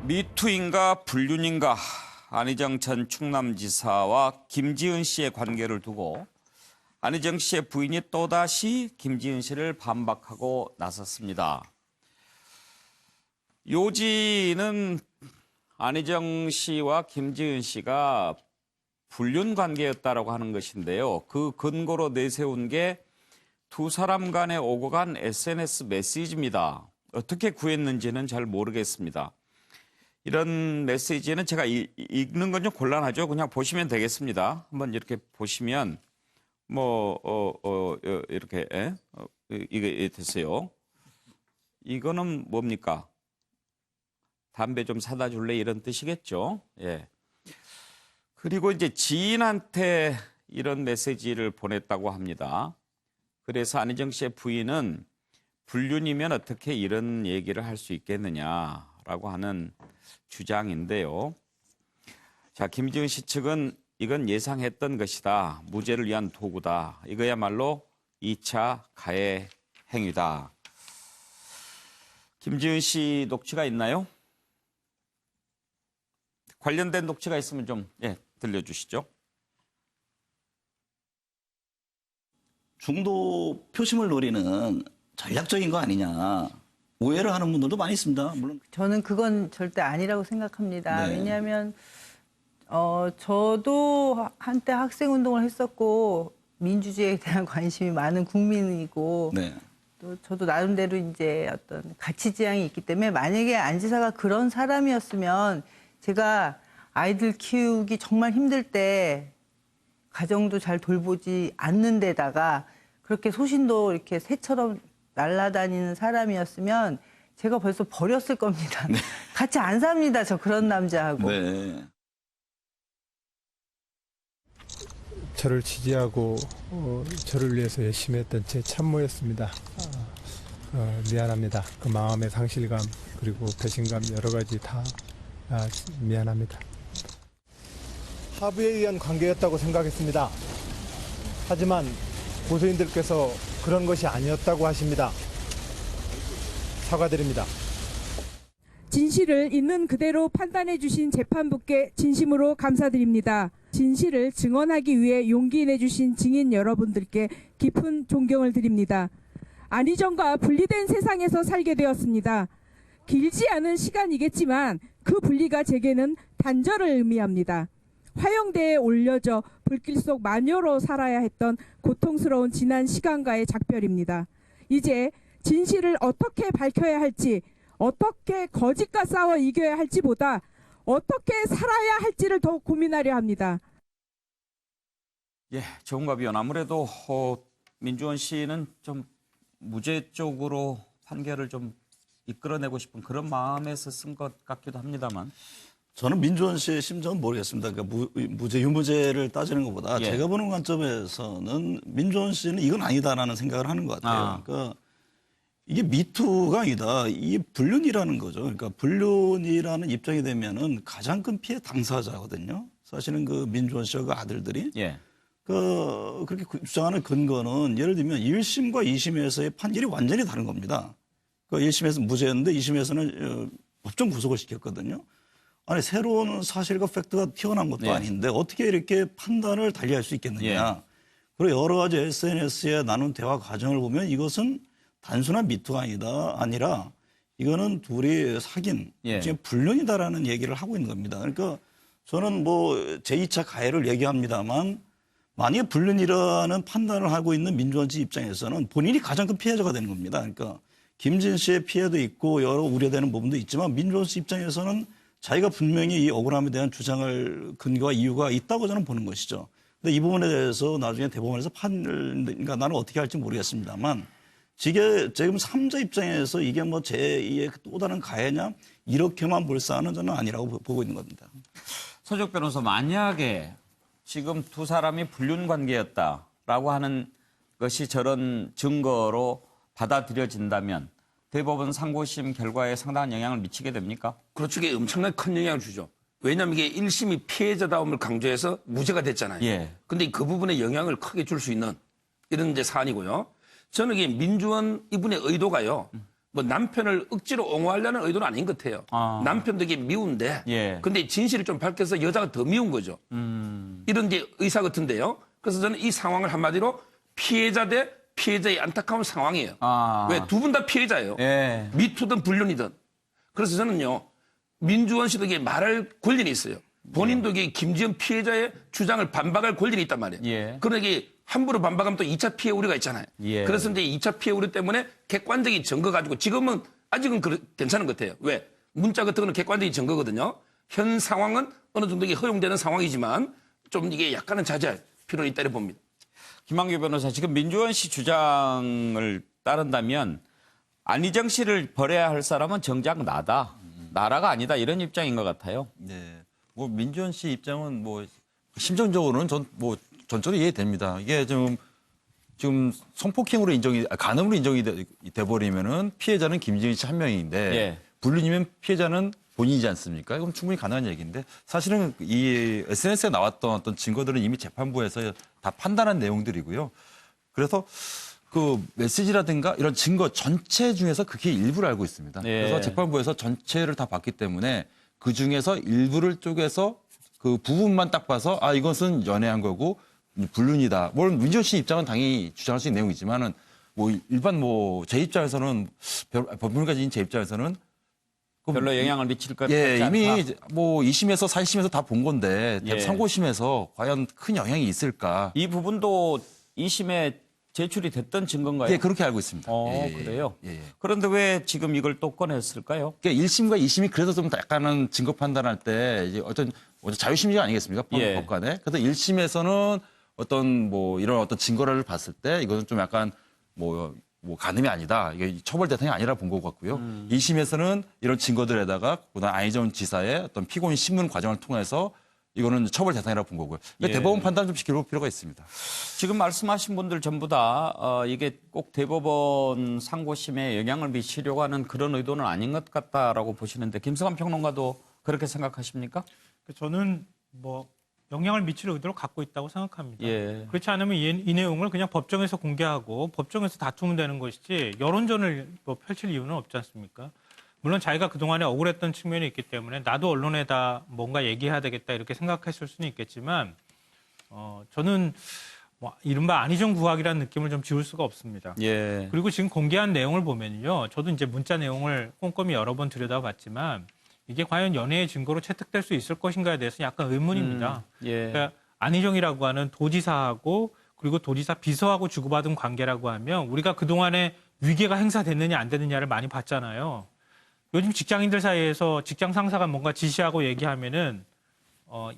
미투인가 불륜인가 안희정 전 충남지사와 김지은 씨의 관계를 두고 안희정 씨의 부인이 또다시 김지은 씨를 반박하고 나섰습니다. 요지는 안희정 씨와 김지은 씨가 불륜 관계였다라고 하는 것인데요. 그 근거로 내세운 게 두 사람 간에 오고 간 SNS 메시지입니다. 어떻게 구했는지는 잘 모르겠습니다. 이런 메시지는 제가 읽는 건 좀 곤란하죠. 그냥 보시면 되겠습니다. 한번 이렇게 보시면 이렇게 이게 됐어요. 이거는 뭡니까? 담배 좀 사다 줄래 이런 뜻이겠죠. 예. 그리고 이제 지인한테 이런 메시지를 보냈다고 합니다. 그래서 안희정 씨의 부인은 불륜이면 어떻게 이런 얘기를 할 수 있겠느냐라고 하는 주장인데요. 자, 김지은 씨 측은 이건 예상했던 것이다. 무죄를 위한 도구다. 이거야말로 2차 가해 행위다. 김지은 씨 녹취가 있나요? 관련된 녹취가 있으면 좀 들려주시죠. 중도 표심을 노리는 전략적인 거 아니냐. 오해를 하는 분들도 많이 있습니다. 물론 저는 그건 절대 아니라고 생각합니다. 네. 왜냐하면 저도 한때 학생운동을 했었고 민주주의에 대한 관심이 많은 국민이고 네. 또 저도 나름대로 이제 어떤 가치 지향이 있기 때문에 만약에 안 지사가 그런 사람이었으면 제가 아이들 키우기 정말 힘들 때 가정도 잘 돌보지 않는 데다가 그렇게 소신도 이렇게 새처럼 날아다니는 사람이었으면 제가 벌써 버렸을 겁니다. 네. 같이 안 삽니다. 저 그런 남자하고. 네. 저를 지지하고 저를 위해서 열심히 했던 제 참모였습니다. 미안합니다. 그 마음의 상실감 그리고 배신감 여러 가지 다 미안합니다. 합의에 의한 관계였다고 생각했습니다. 하지만 고소인들께서 그런 것이 아니었다고 하십니다. 사과드립니다. 진실을 있는 그대로 판단해 주신 재판부께 진심으로 감사드립니다. 진실을 증언하기 위해 용기 내주신 증인 여러분들께 깊은 존경을 드립니다. 안희정과 분리된 세상에서 살게 되었습니다. 길지 않은 시간이겠지만 그 분리가 제게는 단절을 의미합니다. 화영대에 올려져 불길 속 마녀로 살아야 했던 고통스러운 지난 시간과의 작별입니다. 이제 진실을 어떻게 밝혀야 할지, 어떻게 거짓과 싸워 이겨야 할지보다 어떻게 살아야 할지를 더 고민하려 합니다. 예, 정은갑 위원, 아무래도 민주원 씨는 좀 무죄 쪽으로 판결을 좀 이끌어내고 싶은 그런 마음에서 쓴 것 같기도 합니다만. 저는 민주원 씨의 심정은 모르겠습니다. 그러니까 무죄, 유무죄를 따지는 것보다 제가 보는 관점에서는 민주원 씨는 이건 아니다라는 생각을 하는 것 같아요. 그러니까 이게 미투가 아니다. 이게 불륜이라는 거죠. 그러니까 불륜이라는 입장이 되면은 가장 큰 피해 당사자거든요. 사실은 그 민주원 씨와 그 아들들이. 그렇게 주장하는 근거는 예를 들면 1심과 2심에서의 판결이 완전히 다른 겁니다. 그 1심에서 무죄였는데 2심에서는 법정 구속을 시켰거든요. 아니, 새로운 사실과 팩트가 튀어나온 것도 아닌데 어떻게 이렇게 판단을 달리할 수 있겠느냐. 그리고 여러 가지 SNS에 나눈 대화 과정을 보면 이것은 단순한 미투가 아니라 이거는 둘이 사귄 지금 불륜이다라는 얘기를 하고 있는 겁니다. 그러니까 저는 제2차 가해를 얘기합니다만 만약에 불륜이라는 판단을 하고 있는 민주원 씨 입장에서는 본인이 가장 큰 피해자가 되는 겁니다. 그러니까 김진 씨의 피해도 있고 여러 우려되는 부분도 있지만 민주원 씨 입장에서는 자기가 분명히 이 억울함에 대한 주장을 근거와 이유가 있다고 저는 보는 것이죠. 근데 이 부분에 대해서 나중에 대법원에서 그러니까 나는 어떻게 할지 모르겠습니다만 지금 3자 입장에서 이게 제2의 또 다른 가해냐 이렇게만 볼 사안은 저는 아니라고 보고 있는 겁니다. 서적 변호사, 만약에 지금 두 사람이 불륜 관계였다라고 하는 것이 저런 증거로 받아들여진다면 대법원 상고심 결과에 상당한 영향을 미치게 됩니까? 그렇죠. 이게 엄청나게 큰 영향을 주죠. 왜냐하면 이게 1심이 피해자다움을 강조해서 무죄가 됐잖아요. 근데 그 부분에 영향을 크게 줄 수 있는 이런 이제 사안이고요. 저는 이게 민주원 이분의 의도가요. 뭐 남편을 억지로 옹호하려는 의도는 아닌 것 같아요. 남편도 이게 미운데, 예. 근데 진실을 좀 밝혀서 여자가 더 미운 거죠. 이런 이제 의사 같은데요. 그래서 저는 이 상황을 한마디로 피해자 대 피해자의 안타까운 상황이에요. 왜 두 분 다 피해자예요. 예. 미투든 불륜이든. 그래서 저는요, 민주원 씨도 이게 말할 권리는 있어요. 본인도 이게 김지현 피해자의 주장을 반박할 권리는 있단 말이에요. 예. 그러나 이게 함부로 반박하면 또 2차 피해 우려가 있잖아요. 예. 그래서 이제 2차 피해 우려 때문에 객관적인 증거 가지고 지금은 아직은 괜찮은 것 같아요. 왜? 문자 같은 거는 객관적인 증거거든요. 현 상황은 어느 정도 이게 허용되는 상황이지만 좀 이게 약간은 자제할 필요는 있다고 봅니다. 김한규 변호사, 지금 민주원 씨 주장을 따른다면 안희정 씨를 벌해야 할 사람은 정작 나라가 아니다, 이런 입장인 것 같아요. 네. 뭐 민주원 씨 입장은 뭐 심정적으로는 전적으로 이해됩니다. 이게 지금 성폭행으로 간음으로 인정이 돼버리면은 피해자는 김지은 씨 한 명인데 예. 불륜이면 피해자는 본인이지 않습니까? 그럼 충분히 가능한 얘기인데 사실은 이 SNS에 나왔던 어떤 증거들은 이미 재판부에서 다 판단한 내용들이고요. 그래서 그 메시지라든가 이런 증거 전체 중에서 그게 일부를 알고 있습니다. 예. 그래서 재판부에서 전체를 다 봤기 때문에 그 중에서 일부를 쪼개서 그 부분만 딱 봐서 아 이것은 연애한 거고 불륜이다. 물론 민주원 씨 입장은 당연히 주장할 수 있는 내용이지만은 뭐 일반 뭐 제 입장에서는 법률가인 제 입장에서는 별로 영향을 미칠 것 같지 예, 않다. 이미 뭐 2심에서 4심에서 다 본 건데 예. 상고심에서 과연 큰 영향이 있을까? 이 부분도 2심에 제출이 됐던 증거인가요? 예, 그렇게 알고 있습니다. 그래요? 예. 그런데 왜 지금 이걸 또 꺼냈을까요? 그러니까 1심과 2심이 그래서 좀 약간은 증거 판단할 때 이제 어떤 자유심리가 아니겠습니까? 예. 법관에. 그래서 1심에서는 어떤 뭐 이런 어떤 증거를 봤을 때 이거는 좀 약간 뭐 간음이 아니다. 이게 처벌 대상이 아니라 본 것 같고요. 2심에서는 이런 증거들에다가 보다 안희정 지사의 어떤 피고인 신문 과정을 통해서 이거는 처벌 대상이라고 본 거고요. 예. 대법원 판단을 좀 지켜볼 필요가 있습니다. 지금 말씀하신 분들 전부 다 이게 꼭 대법원 상고심에 영향을 미치려고 하는 그런 의도는 아닌 것 같다라고 보시는데 김성환 평론가도 그렇게 생각하십니까? 저는 뭐 영향을 미칠 의도를 갖고 있다고 생각합니다. 예. 그렇지 않으면 이 내용을 그냥 법정에서 공개하고 법정에서 다투면 되는 것이지 여론전을 뭐 펼칠 이유는 없지 않습니까? 물론 자기가 그동안에 억울했던 측면이 있기 때문에 나도 언론에다 뭔가 얘기해야 되겠다 이렇게 생각했을 수는 있겠지만 저는 뭐 이른바 안희정 구학이라는 느낌을 좀 지울 수가 없습니다. 예. 그리고 지금 공개한 내용을 보면요. 저도 이제 문자 내용을 꼼꼼히 여러 번 들여다봤지만 이게 과연 연애의 증거로 채택될 수 있을 것인가에 대해서 약간 의문입니다. 예. 그러니까 안희정이라고 하는 도지사하고 그리고 도지사 비서하고 주고받은 관계라고 하면 우리가 그동안에 위계가 행사됐느냐 안 됐느냐를 많이 봤잖아요. 요즘 직장인들 사이에서 직장 상사가 뭔가 지시하고 얘기하면은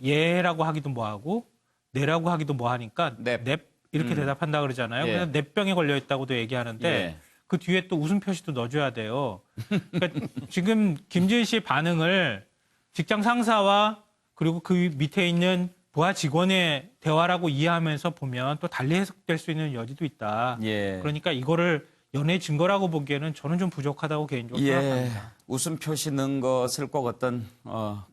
예라고 하기도 뭐하고 네라고 하기도 뭐하니까 넵 이렇게 대답한다 그러잖아요. 예. 그래서 넵병에 걸려 있다고도 얘기하는데 예. 그 뒤에 또 웃음 표시도 넣어줘야 돼요. 그러니까 지금 김지은 씨의 반응을 직장 상사와 그리고 그 밑에 있는 부하 직원의 대화라고 이해하면서 보면 또 달리 해석될 수 있는 여지도 있다. 예. 그러니까 이거를 연애 증거라고 보기에는 저는 좀 부족하다고 개인적으로 생각합니다. 웃음 표시 넣은 것을 꼭 어떤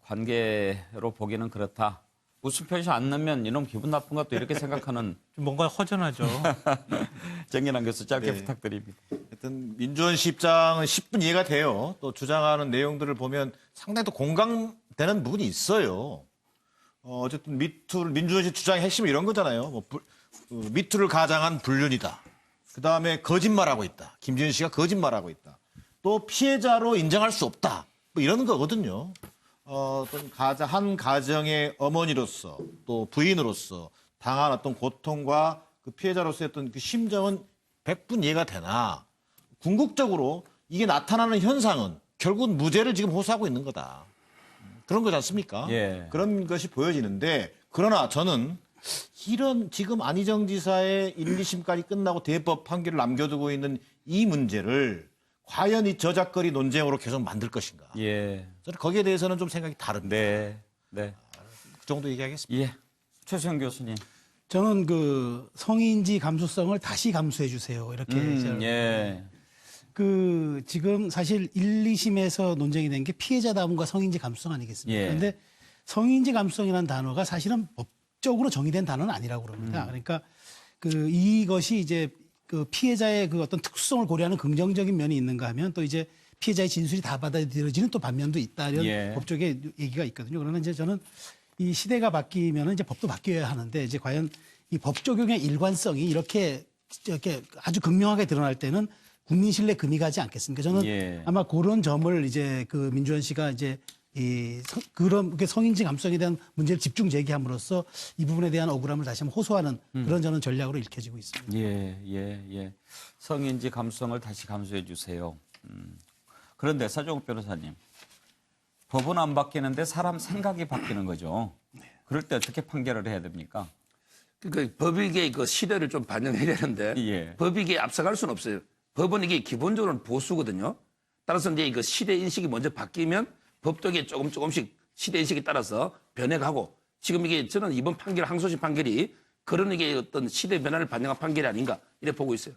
관계로 보기는 그렇다. 웃음 표시 안 넣으면 이놈 기분 나쁜 것도 이렇게 생각하는 좀 뭔가 허전하죠. 정인환 교수 짧게 부탁드립니다. 하여튼 민주원 씨 입장은 10분 이해가 돼요. 또 주장하는 내용들을 보면 상당히 또 공감되는 부분이 있어요. 어쨌든 민주원 씨 주장의 핵심은 이런 거잖아요. 미투를 가장한 불륜이다. 그다음에 거짓말하고 있다. 김지은 씨가 거짓말하고 있다. 또 피해자로 인정할 수 없다. 뭐 이러는 거거든요. 어떤 한 가정의 어머니로서 또 부인으로서 당한 어떤 고통과 그 피해자로서의 어떤 그 심정은 100분 이해가 되나 궁극적으로 이게 나타나는 현상은 결국은 무죄를 지금 호소하고 있는 거다. 그런 거지 않습니까? 예. 그런 것이 보여지는데 그러나 저는 이런 지금 안희정 지사의 1, 2심까지 끝나고 대법 판결을 남겨두고 있는 이 문제를 과연 이 저작거리 논쟁으로 계속 만들 것인가. 예. 저는 거기에 대해서는 좀 생각이 다릅니다. 네. 네. 그 정도 얘기하겠습니다. 예. 최수영 교수님. 저는 그 성인지 감수성을 다시 감수해 주세요. 이렇게 예. 그 지금 사실 1, 2심에서 논쟁이 된 게 피해자다움과 성인지 감수성 아니겠습니까? 예. 그런데 성인지 감수성이라는 단어가 사실은 법적으로 정의된 단어는 아니라고 그럽니다. 그러니까 그 이것이 이제 그 피해자의 그 어떤 특수성을 고려하는 긍정적인 면이 있는가 하면 또 이제 피해자의 진술이 다 받아들여지는 또 반면도 있다 이런 예. 법조계 얘기가 있거든요. 그러나 이제 저는 이 시대가 바뀌면은 이제 법도 바뀌어야 하는데 이제 과연 이 법 적용의 일관성이 이렇게 아주 극명하게 드러날 때는 국민 신뢰 금이 가지 않겠습니까? 저는 예. 아마 그런 점을 이제 그 민주원 씨가 이제 그런 성인지 감성에 대한 문제를 집중 제기함으로써 이 부분에 대한 억울함을 다시 한번 호소하는 그런 저는 전략으로 읽혀지고 있습니다. 예. 성인지 감성을 다시 감수해 주세요. 그런데 서정욱 변호사님, 법은 안 바뀌는데 사람 생각이 바뀌는 거죠. 그럴 때 어떻게 판결을 해야 됩니까? 그러니까 법익의 그 시대를 좀 반영해야 되는데 예. 법익에 앞서갈 수는 없어요. 법은 이게 기본적으로는 보수거든요. 따라서 이제 그 시대 인식이 먼저 바뀌면 법도 이게 조금씩 시대 인식에 따라서 변해가고 지금 이게 저는 이번 판결 항소심 판결이 그런 이게 어떤 시대 변화를 반영한 판결이 아닌가 이렇게 보고 있어요.